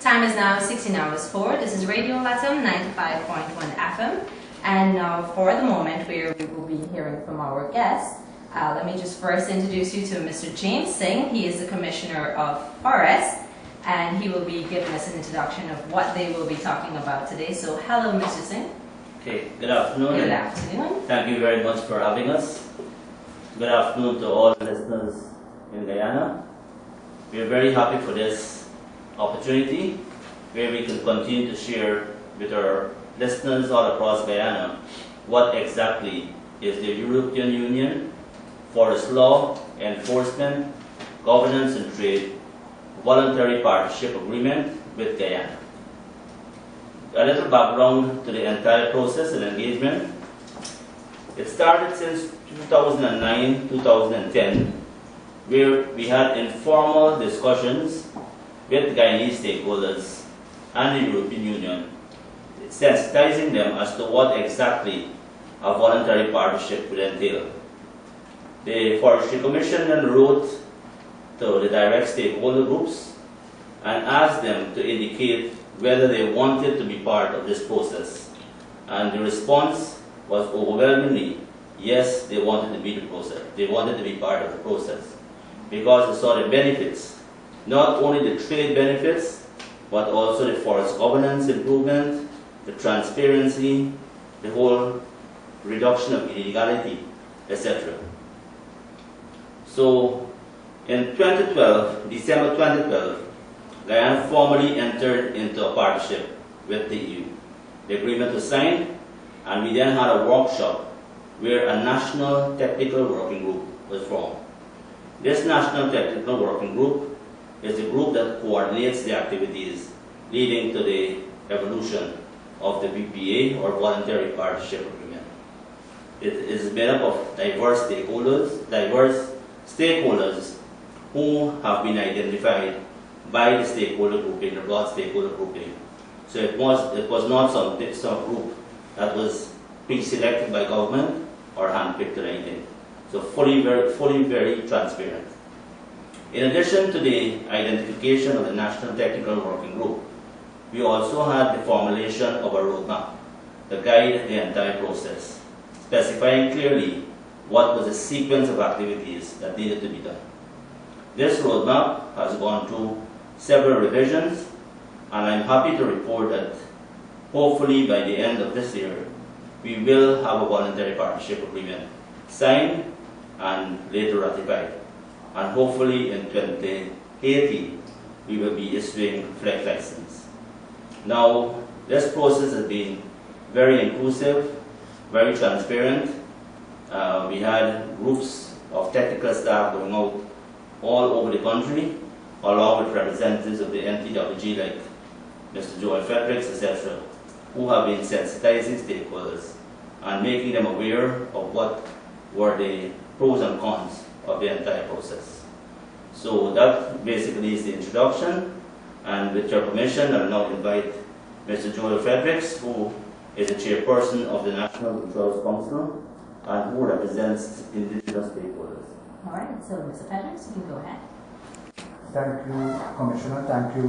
time is now 16 hours 4. This is Radio Lethem 95.1 FM. And now for the moment where we will be hearing from our guests, let me just first introduce you to Mr. James Singh. He is the Commissioner of Forests, and he will be giving us an introduction of what they will be talking about today. So hello, Mr. Singh. Okay, good afternoon. Good afternoon. Thank you very much for having us. Good afternoon to all listeners in Guyana. We are very happy for this opportunity where we can continue to share with our listeners all across Guyana what exactly is the European Union Forest Law, Enforcement, Governance and Trade Voluntary Partnership Agreement with Guyana. A little background to the entire process and engagement. It started since 2009-2010, where we had informal discussions with Guyanese stakeholders and the European Union, sensitizing them as to what exactly a voluntary partnership would entail. The Forestry Commission then wrote to the direct stakeholder groups and asked them to indicate whether they wanted to be part of this process. And the response was overwhelmingly, yes, they wanted to be the process. They wanted to be part of the process because they saw the benefits, not only the trade benefits, but also the forest governance improvement, the transparency, the whole reduction of illegality, etc. So in 2012, December 2012, Guyana formally entered into a partnership with the EU. The agreement was signed, and we then had a workshop where a national technical working group was formed. This national technical working group is the group that coordinates the activities leading to the evolution of the VPA, or Voluntary Partnership Agreement. It is made up of diverse stakeholders who have been identified by the stakeholder grouping, the broad stakeholder grouping. So it was not some group that was pre-selected by government or handpicked or anything. So fully very transparent. In addition to the identification of the National Technical Working Group, we also had the formulation of a roadmap to guide the entire process, specifying clearly what was the sequence of activities that needed to be done. This roadmap has gone through several revisions, and I'm happy to report that hopefully by the end of this year, we will have a voluntary partnership agreement signed and later ratified. And hopefully in 2018, we will be issuing FLEGT license. Now, this process has been very inclusive, very transparent. We had groups of technical staff going out all over the country, along with representatives of the NTWG like Mr. Joel Fredericks, etc., who have been sensitizing stakeholders and making them aware of what were the pros and cons of the entire process. So that basically is the introduction, and with your permission, I'll now invite Mr. Joel Fredericks, who is the chairperson of the National Controls Council and who represents indigenous stakeholders. All right, so Mr. Fredericks, you can go ahead. Thank you, Commissioner. Thank you,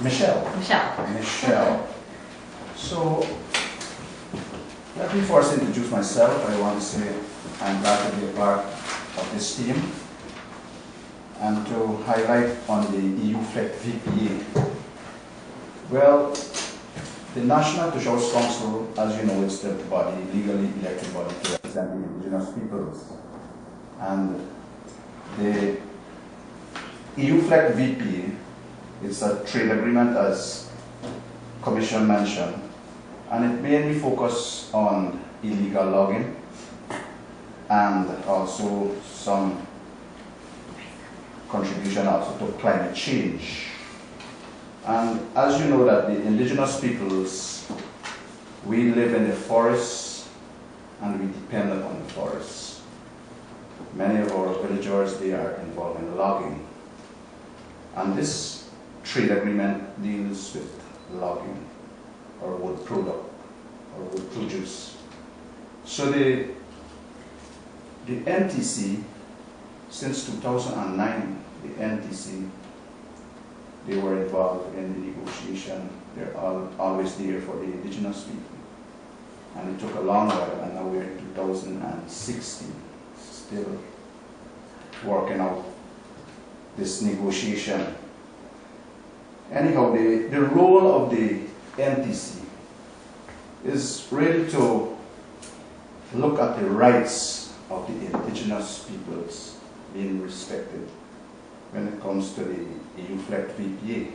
Michelle. So, let me first introduce myself. I want to say I'm glad to be a part of this team and to highlight on the EU FLEGT VPA. Well, the National Controls Council, as you know, is the body, legally elected body to represent the indigenous peoples. And the EU FLEGT VPA is a trade agreement, as Commission mentioned, and it mainly focuses on illegal logging and also some contribution also to climate change. And as you know that the indigenous peoples, we live in the forests and we depend upon the forests. Many of our villagers, they are involved in logging. And this trade agreement deals with logging or wood product or wood produce. So the NTC, since 2009, the NTC, they were involved in the negotiation. They're always there for the indigenous people. And it took a long while, and now we're in 2016, still working out this negotiation. Anyhow, the role of the NTC is really to look at the rights of the indigenous peoples being respected when it comes to the EU FLEGT VPA.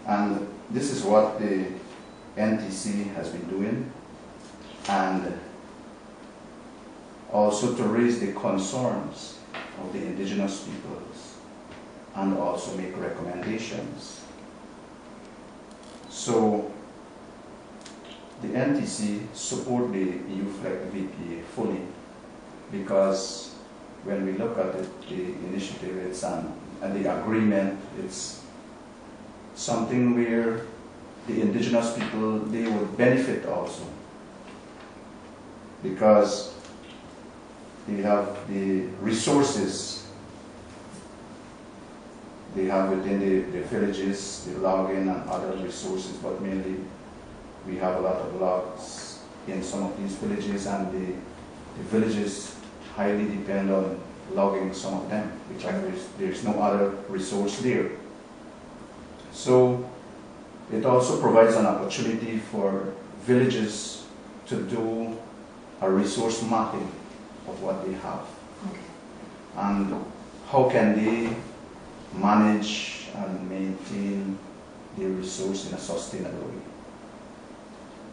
And this is what the NTC has been doing, and also to raise the concerns of the indigenous peoples and also make recommendations. So the NTC support the EU FLEGT VPA fully, because when we look at it, the initiative and the agreement, it's something where the indigenous people, they would benefit also, because they have the resources they have within the villages, the logging and other resources, but mainly we have a lot of logs in some of these villages, and the villages highly depend on logging some of them, because there's no other resource there. So it also provides an opportunity for villages to do a resource mapping of what they have. Okay. And how can they manage and maintain the resource in a sustainable way.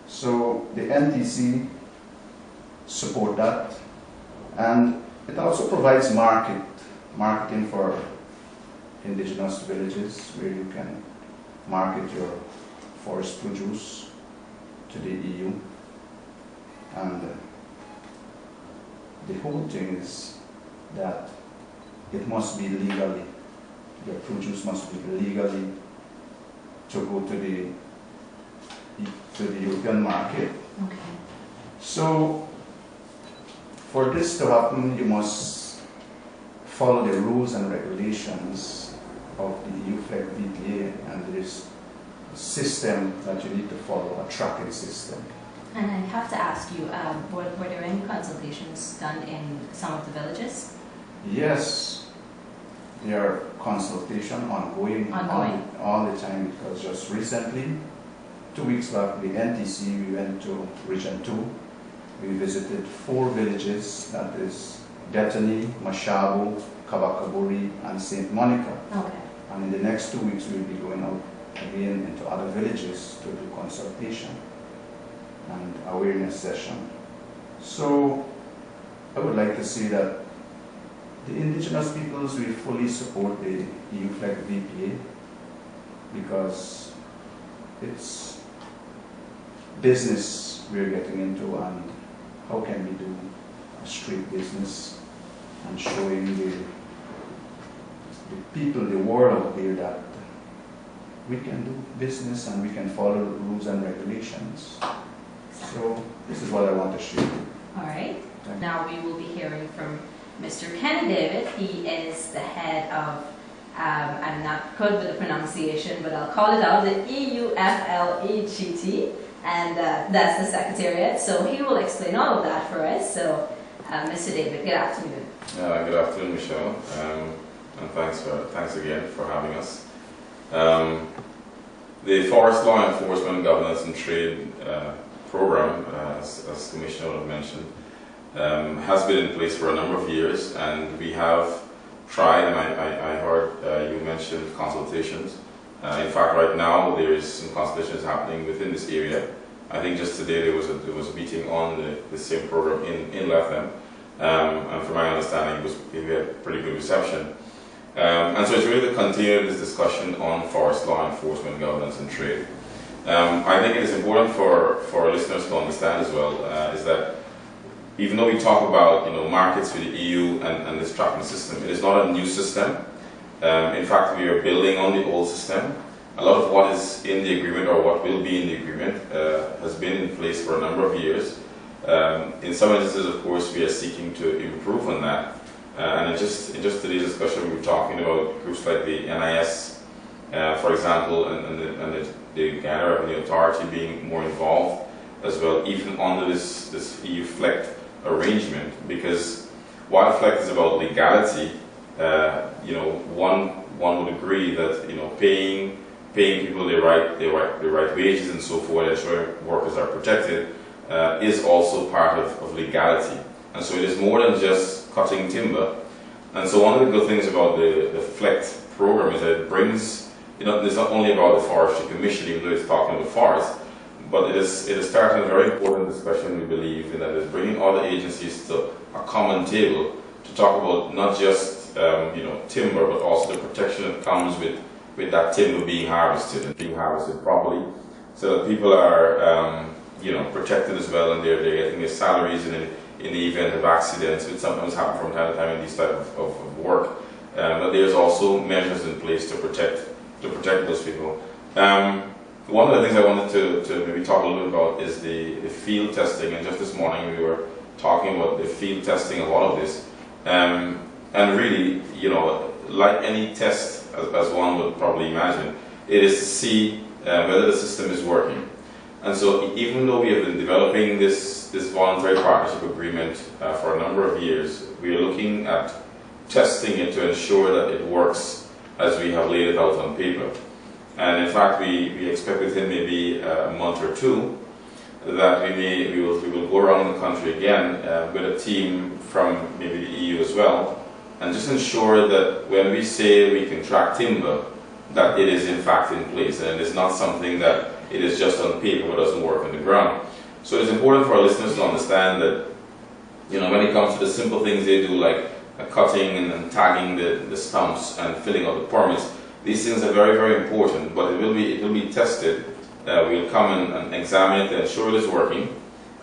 So the NTC support that, and it also provides marketing for indigenous villages, where you can market your forest produce to the EU. And the whole thing is that it must be legally, the produce must be legally to go to the European market. Okay. So for this to happen, you must follow the rules and regulations of the EU FLEGT VPA, and there is a system that you need to follow, a tracking system. And I have to ask you, were there any consultations done in some of the villages? Yes, there are consultations ongoing. All the time, because just recently, 2 weeks back, the NTC, we went to Region 2. We visited 4 villages, that is Bethany, Mashabo, Kabakaburi, and St. Monica. Okay. And in the next 2 weeks, we'll be going out again into other villages to do consultation and awareness session. So I would like to say that the indigenous peoples will fully support the EU FLEGT VPA, because it's business we're getting into, and how can we do a straight business and showing the people, the world out there, that we can do business and we can follow the rules and regulations. So this is what I want to share. All right. Now we will be hearing from Mr. Kenny David. He is the head of, I'm not good with the pronunciation, but I'll call it out, the EUFLEGT, and that's the Secretariat. So he will explain all of that for us. So Mr. David, good afternoon. Good afternoon, Michelle, and thanks again for having us. The Forest Law Enforcement, Governance and Trade program, as Commissioner have mentioned, has been in place for a number of years, and we have tried, and I heard you mention consultations. In fact, right now there is some consultations happening within this area. I think just today there was a meeting on the same program in Lethem, and from my understanding it had pretty good reception. And so it's really to continue this discussion on forest law enforcement, governance and trade. I think it is important for our listeners to understand as well, is that even though we talk about markets with the EU and this tracking system, it is not a new system. In fact, we are building on the old system. A lot of what is in the agreement, or what will be in the agreement, has been in place for a number of years. In some instances, of course, we are seeking to improve on that. And in just today's discussion, we were talking about groups like the NIS for example, and the Ghana Revenue Authority being more involved as well, even under this EU FLEGT arrangement, because while FLEGT is about legality, one would agree that paying people the right wages and so forth, ensuring workers are protected, is also part of legality. And so it is more than just cutting timber. And so one of the good things about the FLEGT program is that it brings, it's not only about the Forestry Commission, even though it's talking about forest, but it is starting a very important discussion, we believe, in that it's bringing other agencies to a common table to talk about not just timber, but also the protection that comes with that timber being harvested and being harvested properly, so that people are protected as well, and they're getting their salaries in the event of accidents, which sometimes happen from time to time in these type of work. But there's also measures in place to protect those people. One of the things I wanted to maybe talk a little bit about is the field testing, and just this morning we were talking about the field testing of all of this. And really, like any test, as one would probably imagine, it is to see whether the system is working. And so even though we have been developing this voluntary partnership agreement for a number of years, we are looking at testing it to ensure that it works as we have laid it out on paper. And in fact, we expect within maybe a month or two that we will go around the country again with a team from maybe the EU as well, and just ensure that when we say we can track timber, that it is in fact in place, and it is not something that it is just on paper but doesn't work on the ground. So it's important for our listeners to understand that when it comes to the simple things they do, like cutting and tagging the stumps and filling out the permits, these things are very, very important, but it will be tested. We'll come and examine it and ensure it is working,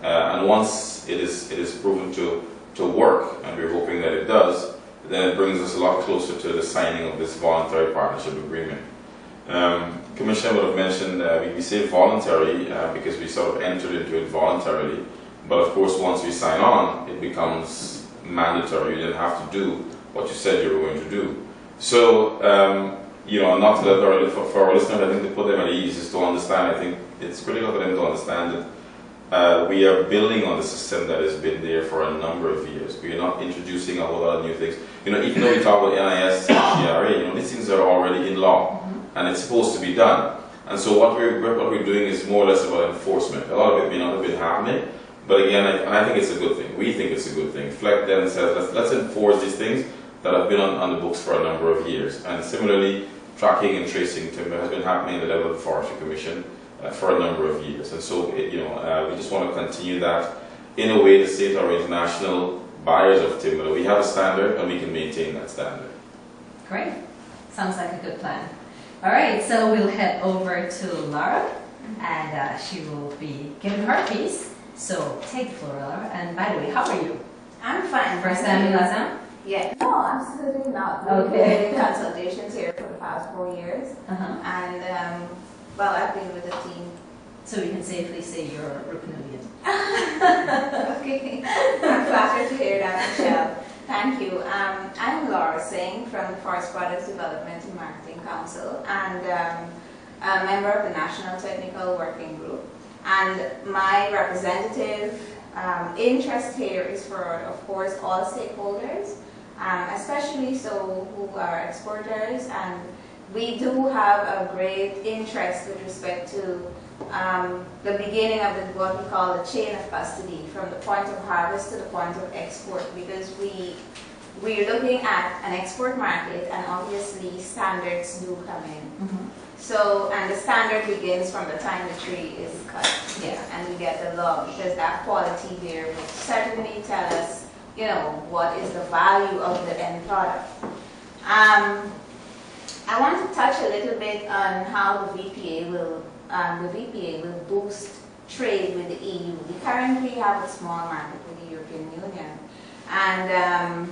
and once it is proven to work, and we're hoping that it does, then it brings us a lot closer to the signing of this voluntary partnership agreement. Commissioner would have mentioned we say voluntary because we sort of entered into it voluntarily, but of course once we sign on, it becomes mandatory. You then have to do what you said you were going to do. So not to let for our listeners, I think to put them at ease is to understand, I think it's critical for them to understand that we are building on the system that has been there for a number of years. We are not introducing a whole lot of new things. Even though we talk about NIS and GRA, these things are already in law, and it's supposed to be done. And so what we're doing is more or less about enforcement. A lot of it may not have been happening, but again, I think it's a good thing. We think it's a good thing. FLEGT then says, let's enforce these things that have been on the books for a number of years. And similarly, tracking and tracing timber has been happening at the level of the Forestry Commission for a number of years. And so, we just want to continue that in a way to say to our international buyers of timber that we have a standard and we can maintain that standard. Great. Sounds like a good plan. All right, so we'll head over to Laura, and she will be giving her piece. So take the floor, Laura. And by the way, how are you? I'm fine. First time in Lethem? Yeah. No, absolutely not. Okay. We've been consultations here for the past 4 years. And, well, I've been with the team. So we can safely say you're a Rupinilian. Okay. I'm flattered to hear that, Michelle. Thank you. I'm Laura Singh from the Forest Products Development and Marketing Council, and a member of the National Technical Working Group. And my representative interest here is for, of course, all stakeholders, especially so who are exporters, and we do have a great interest with respect to the beginning of what we call the chain of custody, from the point of harvest to the point of export, because we're looking at an export market, and obviously standards do come in. So, and the standard begins from the time the tree is cut, and we get the log, because that quality there will certainly tell us, what is the value of the end product. I want to touch a little bit on how the VPA will boost trade with the EU. We currently have a small market with the European Union, and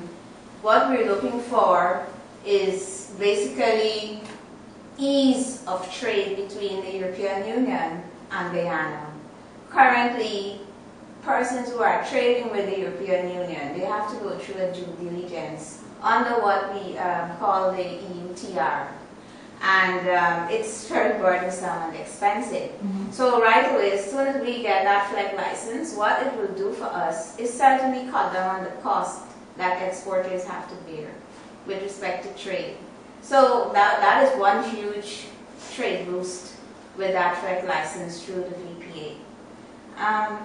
what we're looking for is basically ease of trade between the European Union and Guyana. Currently, persons who are trading with the European Union, they have to go through a due diligence under what we call the EUTR. and it's very burdensome and expensive. So right away, as soon as we get that FLEGT license, what it will do for us is certainly cut down on the cost that exporters have to bear with respect to trade. So that is one huge trade boost with that FLEGT license through the VPA. I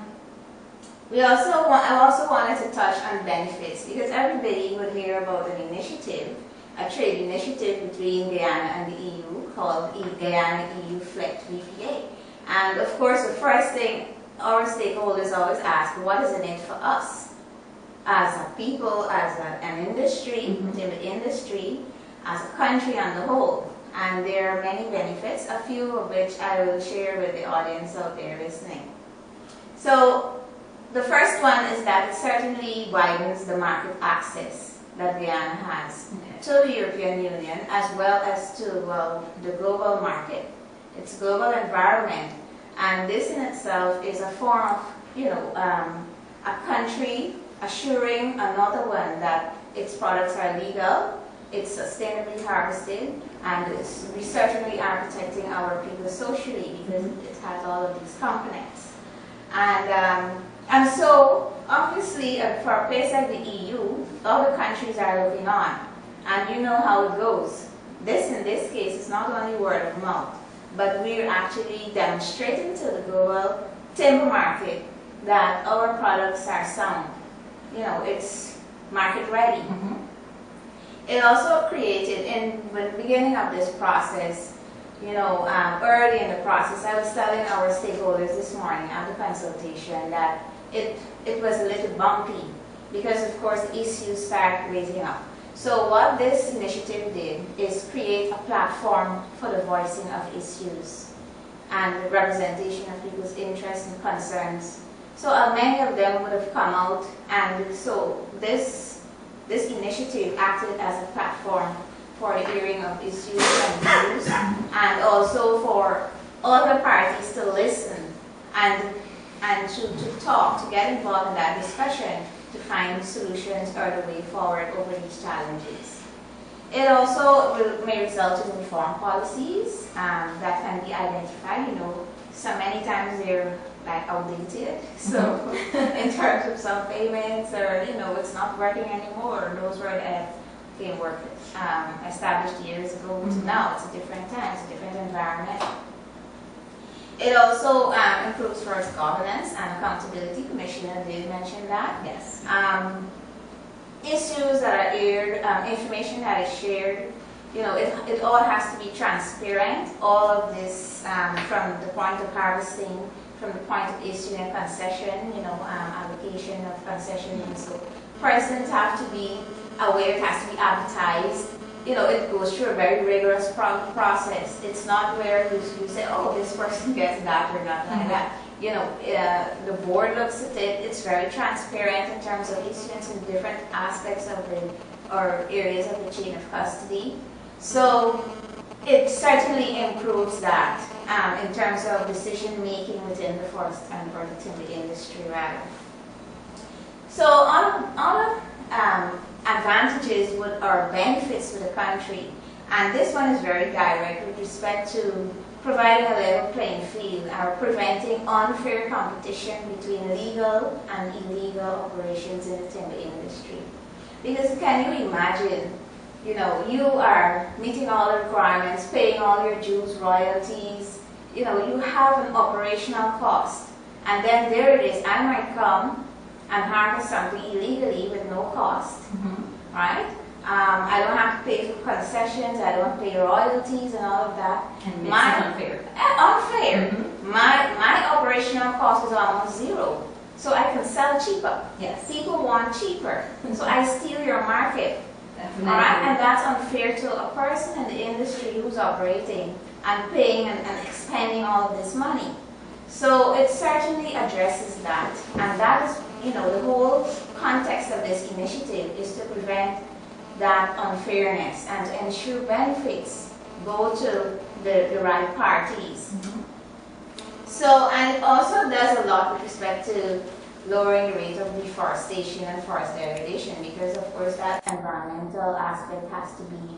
also wanted to touch on benefits, because everybody would hear about an initiative, a trade initiative between Guyana and the EU called Guyana EU FLEGT VPA. And of course, the first thing our stakeholders always ask, what is in it for us? As a people, as an industry, within the industry, as a country on the whole. And there are many benefits, a few of which I will share with the audience out there listening. So, the first one is that it certainly widens the market access that Guyana has to the European Union, as well as to the global market. It's a global environment, and this in itself is a form of, a country assuring another one that its products are legal, it's sustainably harvested, and we certainly are protecting our people socially because it has all of these components. And so, obviously, for a place like the EU, other countries are looking on. And you know how it goes. In this case, it's not only word of mouth, but we're actually demonstrating to the global timber market that our products are sound. It's market ready. It also created, in the beginning of this process, early in the process, I was telling our stakeholders this morning at the consultation that it was a little bumpy because, of course, issues start raising up. So what this initiative did is create a platform for the voicing of issues and the representation of people's interests and concerns. So many of them would have come out, and so this initiative acted as a platform for the hearing of issues and views, and also for other parties to listen and to talk, to get involved in that discussion, to find solutions or the way forward over these challenges. It also may result in reform policies that can be identified. So many times they're outdated. So in terms of some payments, or it's not working anymore. Those were the framework established years ago to now. It's a different time. It's a different environment. It also improves first governance and accountability. Commissioner did mention that. Yes. Issues that are aired, information that is shared, it all has to be transparent. All of this from the point of harvesting, from the point of issuing a concession, allocation of concessions, and so persons have to be aware. It has to be advertised. It goes through a very rigorous process. It's not where you say, oh, this person gets that or not like that. The board looks at it. It's very transparent in terms of issuance in different aspects of or areas of the chain of custody. So it certainly improves that in terms of decision making within the forest and timber industry, rather. So all of advantages or benefits to the country, and this one is very direct with respect to providing a level playing field or preventing unfair competition between legal and illegal operations in the timber industry. Because can you imagine, you are meeting all the requirements, paying all your dues, royalties, you have an operational cost, and then there it is, I might come and harvest something illegally with no cost, right? I don't have to pay for concessions, I don't pay royalties and all of that. And makes it unfair. Unfair. My operational cost is almost zero. So I can sell cheaper. Yes. People want cheaper. So I steal your market. Definitely. All right? And that's unfair to a person in the industry who's operating and paying and expending all of this money. So it certainly addresses that. And that is, the whole context of this initiative is to prevent that unfairness and to ensure benefits go to the right parties. So, and it also does a lot with respect to lowering the rate of deforestation and forest degradation, because of course that environmental aspect has to be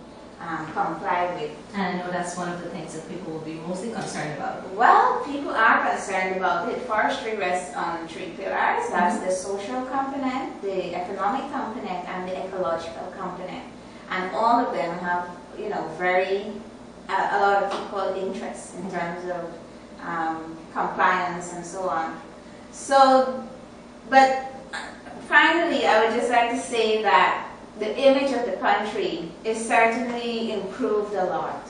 complied with. And I know that's one of the things that people will be mostly concerned about. Well, people are concerned about it. Forestry rests on three pillars. That's the social component, the economic component, and the ecological component. And all of them have, you know, a lot of equal interests in terms of compliance and so on. So, but finally, I would just like to say that the image of the country is certainly improved a lot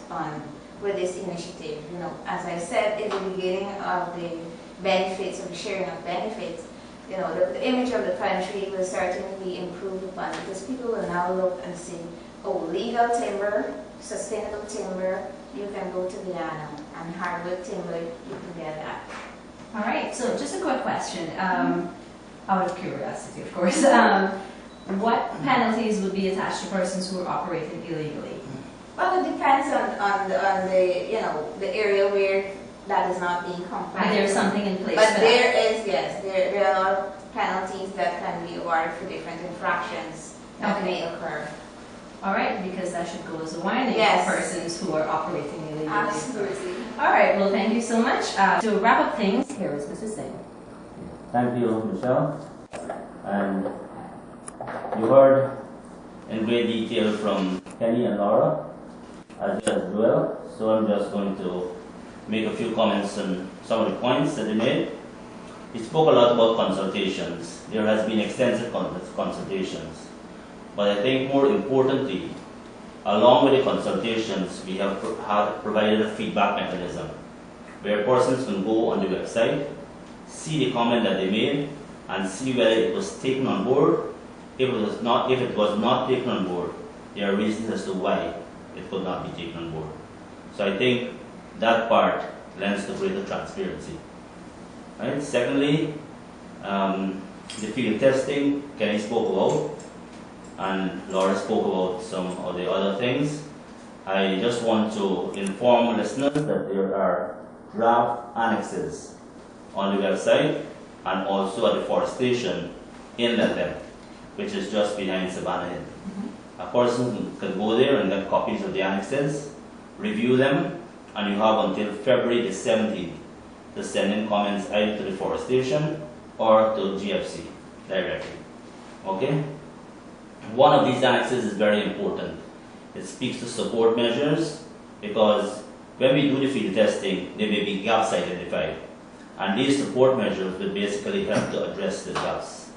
with this initiative. You know, as I said in the beginning of the benefits, of the sharing of benefits, you know, the image of the country will certainly be improved upon, because people will now look and see, oh, legal timber, sustainable timber, you can go to Guyana, and hardwood timber, you can get that. All right, so just a quick question, out of curiosity, of course. What penalties would be attached to persons who are operating illegally? Well, it depends on the, you know, the area where that is not being complied. But there's something in place. But there is, yes, there are a lot of penalties that can be awarded for different infractions that may occur. All right, because that should go as a warning Yes. for persons who are operating illegally. Absolutely. All right, well, thank you so much. To wrap up things, here is Mr. Singh. Thank you, Michelle. And you heard in great detail from Kenny and Laura, as well. So I'm just going to make a few comments on some of the points that they made. We spoke a lot about consultations. There has been extensive consultations. But I think more importantly, along with the consultations, we have provided a feedback mechanism where persons can go on the website, see the comment that they made, and see whether it was taken on board. If it was not taken on board, there are reasons as to why it could not be taken on board. So I think that part lends to greater transparency. Right? Secondly, the field testing Kenny spoke about, and Laura spoke about some of the other things. I just want to inform listeners that there are draft annexes on the website and also at the forest station in Lethem, which is just behind Savannah Hill. A person can go there and get copies of the annexes, review them, and you have until February the 17th to send in comments either to the forest station or to GFC directly. Okay? One of these annexes is very important. It speaks to support measures, because when we do the field testing, there may be gaps identified. And these support measures will basically help to address the gaps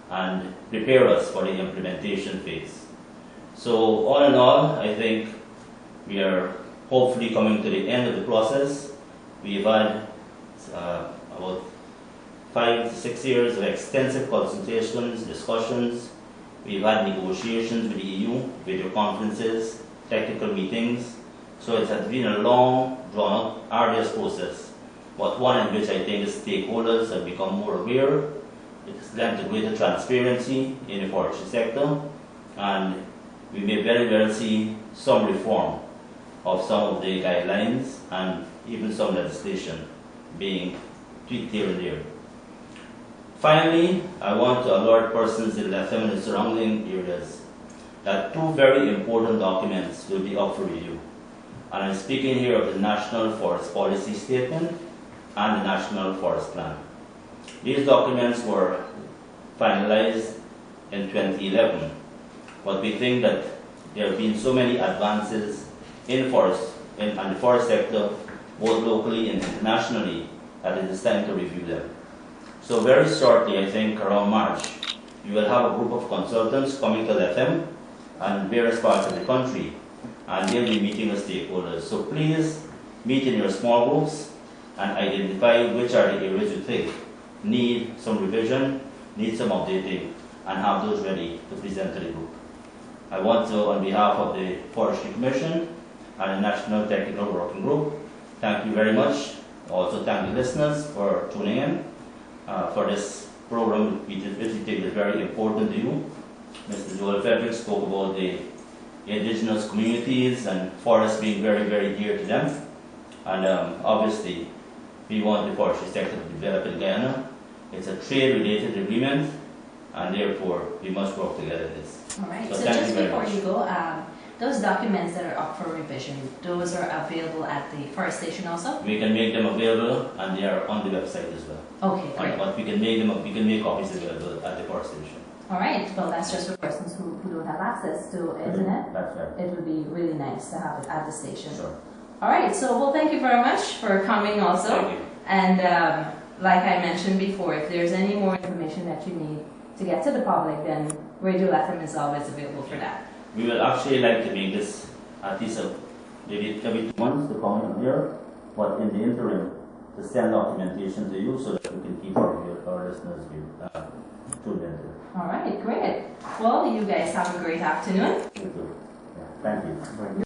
and prepare us for the implementation phase. So all in all, I think we are hopefully coming to the end of the process. We've had about 5 to 6 years of extensive consultations, discussions. We've had negotiations with the EU, video conferences, technical meetings. So it has been a long, drawn-out, arduous process, but one in which I think the stakeholders have become more aware. It has led to greater transparency in the forestry sector, and we may very well see some reform of some of the guidelines and even some legislation being tweaked here and there. Finally, I want to alert persons in Lethem and the surrounding areas that 2 very important documents will be up for review. And I'm speaking here of the National Forest Policy Statement and the National Forest Plan. These documents were finalized in 2011, but we think that there have been so many advances in forest and the forest sector, both locally and internationally, that it is time to review them. So very shortly, I think around March, you will have a group of consultants coming to Lethem and various parts of the country, and they'll be meeting with stakeholders. So please meet in your small groups and identify which are the areas you think need some revision, need some updating, and have those ready to present to the group. I want to, on behalf of the Forestry Commission and the National Technical Working Group, thank you very much. Also thank the listeners for tuning in for this program, which we think is very important to you. Mr. Joel Frederick spoke about the indigenous communities and forests being very, very dear to them. And obviously, we want the forestry sector to develop in Guyana. It's a trade-related agreement, and therefore we must work together in this. All right. So So thank just you very before much. you go, those documents that are up for revision, those are available at the forest station also? We can make them available, and they are on the website as well. Okay, great. But we can make copies available at the forest station. All right. Well, that's just for persons who don't have access to internet. That's right. It would be really nice to have it at the station. Sure. All right. So, well, thank you very much for coming also. Thank you. And like I mentioned before, if there's any more information that you need to get to the public, then Radio Lethem is always available for that. We will actually like to make this at least maybe every 2 months to come in here, but in the interim, to send documentation to you so that we can keep our listeners tuned into. All right, great. Well, you guys have a great afternoon. Thank you.